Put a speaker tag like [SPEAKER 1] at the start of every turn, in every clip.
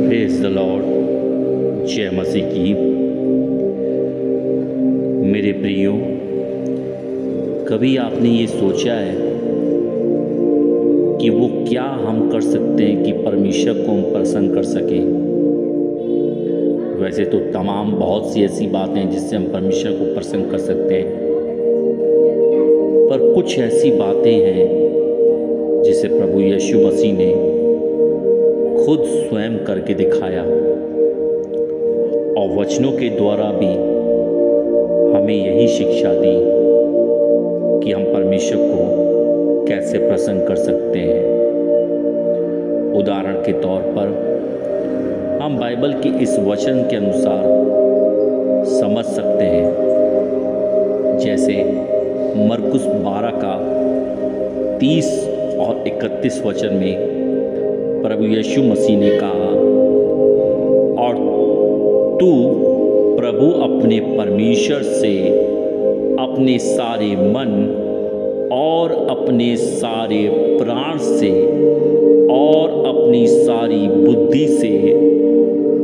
[SPEAKER 1] Praise the Lord. जय मसीह की। मेरे प्रियो, कभी आपने ये सोचा है कि वो क्या हम कर सकते हैं कि परमेश्वर को हम प्रसन्न कर सकें? वैसे तो तमाम बहुत सी ऐसी बातें हैं जिससे हम परमेश्वर को प्रसन्न कर सकते हैं, पर कुछ ऐसी बातें हैं जिसे प्रभु यीशु मसीह ने खुद स्वयं करके दिखाया और वचनों के द्वारा भी हमें यही शिक्षा दी कि हम परमेश्वर को कैसे प्रसन्न कर सकते हैं। उदाहरण के तौर पर हम बाइबल के इस वचन के अनुसार समझ सकते हैं, जैसे मरकुस 12 का 30 और 31 वचन में प्रभु यीशु मसीह ने कहा, और तू प्रभु अपने परमेश्वर से अपने सारे मन और अपने सारे प्राण से और अपनी सारी बुद्धि से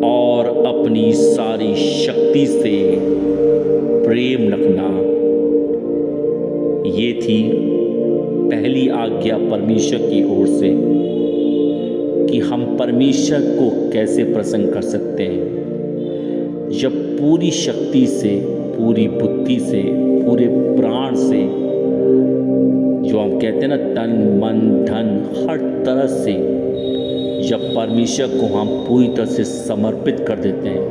[SPEAKER 1] और अपनी सारी शक्ति से प्रेम रखना। ये थी पहली आज्ञा परमेश्वर की ओर से कि हम परमेश्वर को कैसे प्रसन्न कर सकते हैं, जब पूरी शक्ति से, पूरी बुद्धि से, पूरे प्राण से, जो हम कहते हैं ना, तन मन धन, हर तरह से जब परमेश्वर को हम पूरी तरह से समर्पित कर देते हैं।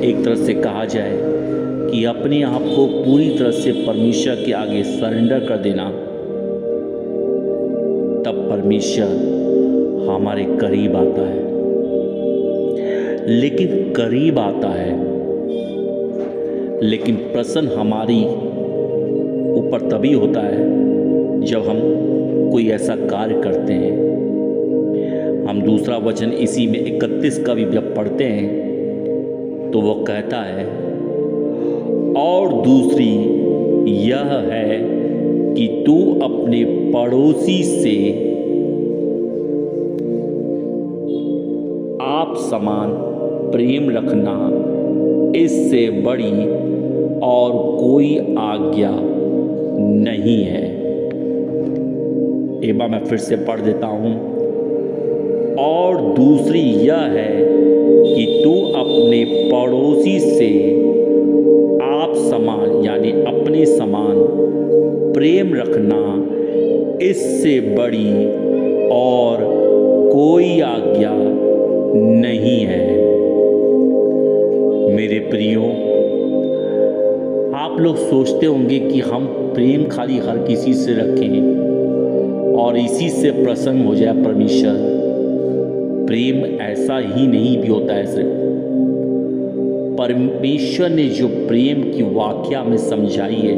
[SPEAKER 1] एक तरह से कहा जाए कि अपने आप को पूरी तरह से परमेश्वर के आगे सरेंडर कर देना, तब परमेश्वर हमारे करीब आता है। लेकिन करीब आता है, लेकिन प्रसन्न हमारी ऊपर तभी होता है जब हम कोई ऐसा कार्य करते हैं। हम दूसरा वचन इसी में 31 का भी जब पढ़ते हैं तो वो कहता है, और दूसरी यह है कि तू अपने पड़ोसी से आप समान प्रेम रखना, इससे बड़ी और कोई आज्ञा नहीं है। एक बार मैं फिर से पढ़ देता हूं, और दूसरी यह है कि तू अपने पड़ोसी से आप समान, यानी अपने समान प्रेम रखना, इससे बड़ी और कोई आज्ञा नहीं है। मेरे प्रियो, आप लोग सोचते होंगे कि हम प्रेम खाली हर किसी से रखें और इसी से प्रसन्न हो जाए परमेश्वर। प्रेम ऐसा ही नहीं भी होता है। सिर्फ परमेश्वर ने जो प्रेम की वाक्या में समझाई है,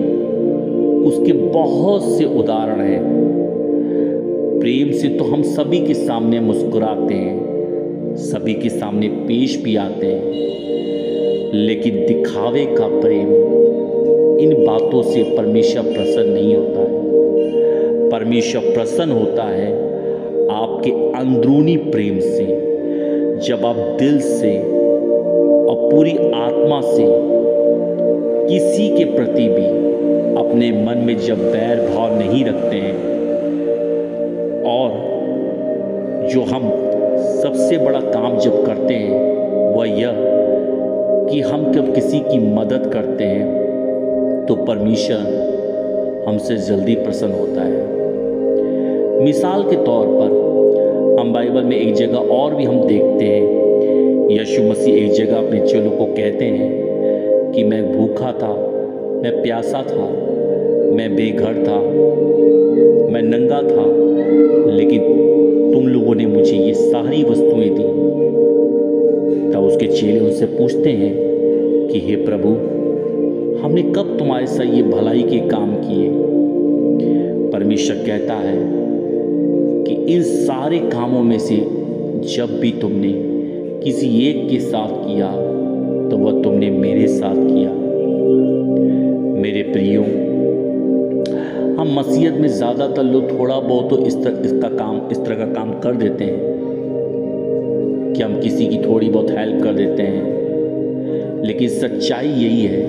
[SPEAKER 1] उसके बहुत से उदाहरण हैं। प्रेम से तो हम सभी के सामने मुस्कुराते हैं, सभी के सामने पेश भी आते हैं, लेकिन दिखावे का प्रेम, इन बातों से परमेश्वर प्रसन्न नहीं होता है। परमेश्वर प्रसन्न होता है आपके अंदरूनी प्रेम से, जब आप दिल से और पूरी आत्मा से किसी के प्रति भी अपने मन में जब बैर भाव नहीं रखते हैं, और जो हम सबसे बड़ा काम जब करते हैं वह यह कि हम जब किसी की मदद करते हैं तो परमेश्वर हमसे जल्दी प्रसन्न होता है। मिसाल के तौर पर हम बाइबल में एक जगह और भी हम देखते हैं, यीशु मसीह एक जगह अपने चेलों को कहते हैं कि मैं भूखा था, मैं प्यासा था, मैं बेघर था, मैं नंगा था, लेकिन तुम लोगों ने मुझे ये सारी वस्तुएं दी। तब उसके चेले उनसे पूछते हैं कि हे प्रभु, हमने कब तुम्हारे साथ ये भलाई के काम किए? परमेश्वर कहता है कि इन सारे कामों में से जब भी तुमने किसी एक के साथ किया तो वह तुमने मेरे साथ किया। मेरे प्रियो, हम मसीहत में ज़्यादातर लोग थोड़ा बहुत तो इस तरह का काम कर देते हैं कि हम किसी की थोड़ी बहुत हेल्प कर देते हैं, लेकिन सच्चाई यही है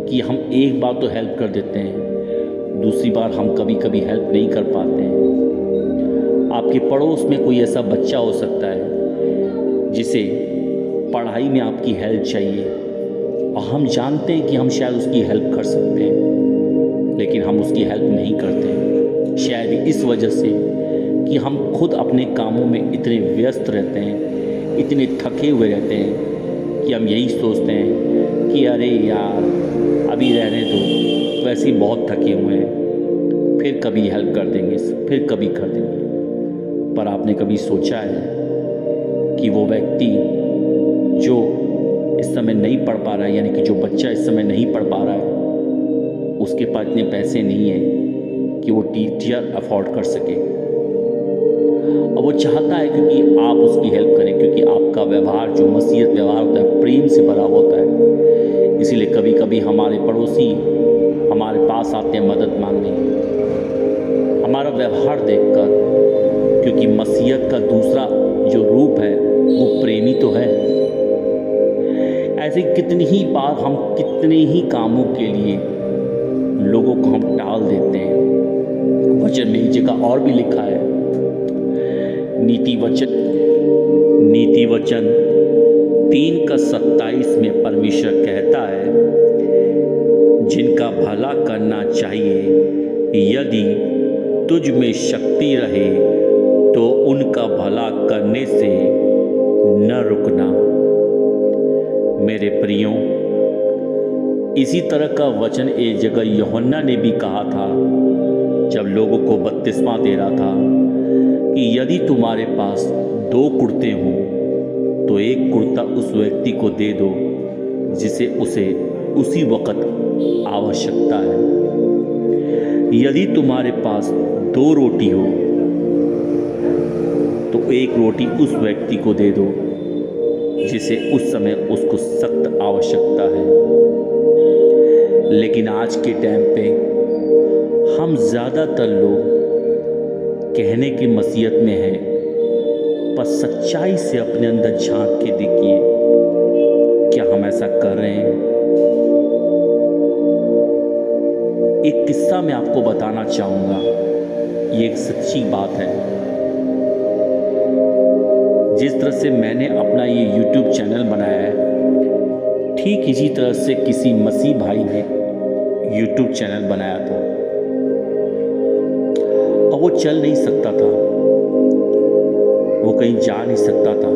[SPEAKER 1] कि हम एक बार तो हेल्प कर देते हैं, दूसरी बार हम कभी कभी हेल्प नहीं कर पाते हैं। आपके पड़ोस में कोई ऐसा बच्चा हो सकता है जिसे पढ़ाई में आपकी हेल्प चाहिए और हम जानते हैं कि हम शायद उसकी हेल्प कर सकते हैं, लेकिन हम उसकी हेल्प नहीं करते, शायद इस वजह से कि हम खुद अपने कामों में इतने व्यस्त रहते हैं, इतने थके हुए रहते हैं कि हम यही सोचते हैं कि अरे यार अभी रहने दो, वैसे ही बहुत थके हुए हैं, फिर कभी हेल्प कर देंगे, फिर कभी कर देंगे। पर आपने कभी सोचा है कि वो व्यक्ति जो इस समय नहीं पढ़ पा रहा है, यानी कि जो बच्चा इस समय नहीं पढ़ पा रहा है, उसके पास इतने पैसे नहीं हैं कि वो टीचर अफोर्ड कर सके, और वो चाहता है क्योंकि आप उसकी हेल्प करें, क्योंकि आपका व्यवहार जो मसीहत व्यवहार होता है, प्रेम से भरा होता है। इसीलिए कभी कभी हमारे पड़ोसी हमारे पास आते हैं मदद मांगने, हमारा व्यवहार देखकर, क्योंकि मसीहत का दूसरा जो रूप है वो प्रेमी तो है। ऐसे कितनी ही बार हम कितने ही कामों के लिए लोगों को हम टाल देते हैं। वचन में एक जगह और भी लिखा है, नीति वचन 3:27 में परमेश्वर कहता है, जिनका भला करना चाहिए, यदि तुझ में शक्ति रहे तो उनका भला करने से न रुकना। मेरे प्रियों, इसी तरह का वचन एक जगह यूहन्ना ने भी कहा था जब लोगों को बपतिस्मा दे रहा था कि यदि तुम्हारे पास 2 कुर्ते हों तो एक कुर्ता उस व्यक्ति को दे दो जिसे उसे उसी वक्त आवश्यकता है। यदि तुम्हारे पास 2 रोटी हो तो एक रोटी उस व्यक्ति को दे दो जिसे उस समय उसको सख्त आवश्यकता है। लेकिन आज के टाइम पे हम ज़्यादातर लोग कहने की मसीहत में हैं, पर सच्चाई से अपने अंदर झांक के देखिए, क्या हम ऐसा कर रहे हैं? एक किस्सा मैं आपको बताना चाहूँगा, ये एक सच्ची बात है। जिस तरह से मैंने अपना ये YouTube चैनल बनाया है, ठीक इसी तरह से किसी मसीह भाई ने YouTube चैनल बनाया था और वो चल नहीं सकता था, वो कहीं जा नहीं सकता था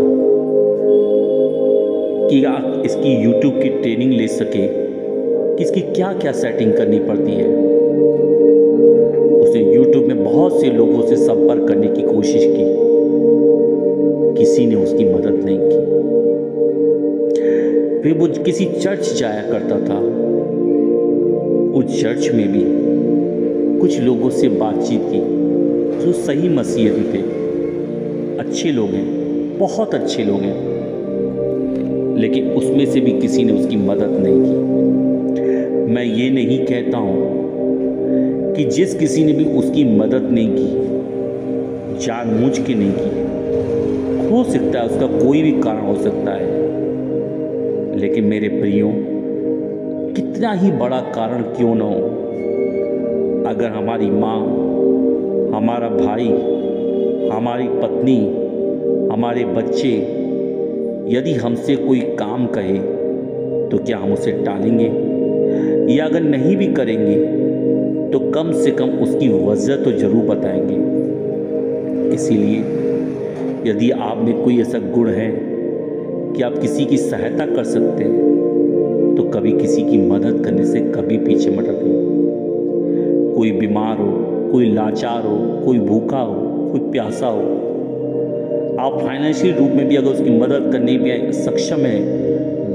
[SPEAKER 1] कि आप इसकी YouTube की ट्रेनिंग ले सके कि इसकी क्या क्या सेटिंग करनी पड़ती है। उसने YouTube में बहुत से लोगों से संपर्क करने की कोशिश की, किसी ने उसकी मदद नहीं की। फिर वो किसी चर्च जाया करता था, उस चर्च में भी कुछ लोगों से बातचीत की जो सही मसीहती थे, अच्छे लोग हैं, बहुत अच्छे लोग हैं, लेकिन उसमें से भी किसी ने उसकी मदद नहीं की। मैं ये नहीं कहता हूँ कि जिस किसी ने भी उसकी मदद नहीं की, जानबूझ के नहीं की, हो सकता है उसका कोई भी कारण हो सकता है, लेकिन मेरे प्रियो, कितना ही बड़ा कारण क्यों न हो, अगर हमारी माँ, हमारा भाई, हमारी पत्नी, हमारे बच्चे यदि हमसे कोई काम कहे तो क्या हम उसे टालेंगे? या अगर नहीं भी करेंगे तो कम से कम उसकी वजह तो जरूर बताएंगे। इसीलिए यदि आप में कोई ऐसा गुण है कि आप किसी की सहायता कर सकते हैं, तो कभी किसी की मदद करने से कभी पीछे मत हटिए। कोई बीमार हो, कोई लाचार हो, कोई भूखा हो, कोई प्यासा हो, आप फाइनेंशियल रूप में भी अगर उसकी मदद करने में सक्षम है,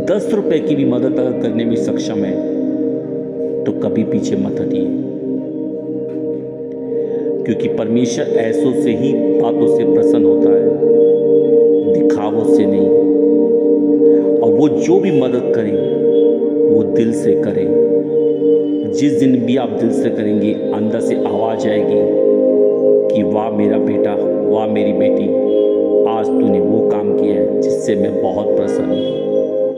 [SPEAKER 1] 10 रुपए की भी मदद अगर करने में सक्षम है, तो कभी पीछे मत हटिए, क्योंकि परमेश्वर ऐसों से ही बातों से प्रसन्न होता है, दिखावों से नहीं। और वो जो भी मदद करें वो दिल से करें, जिस दिन भी आप दिल से करेंगे, अंदर से आवाज़ आएगी कि वाह मेरा बेटा, वाह मेरी बेटी, आज तूने वो काम किया है जिससे मैं बहुत प्रसन्न हूँ।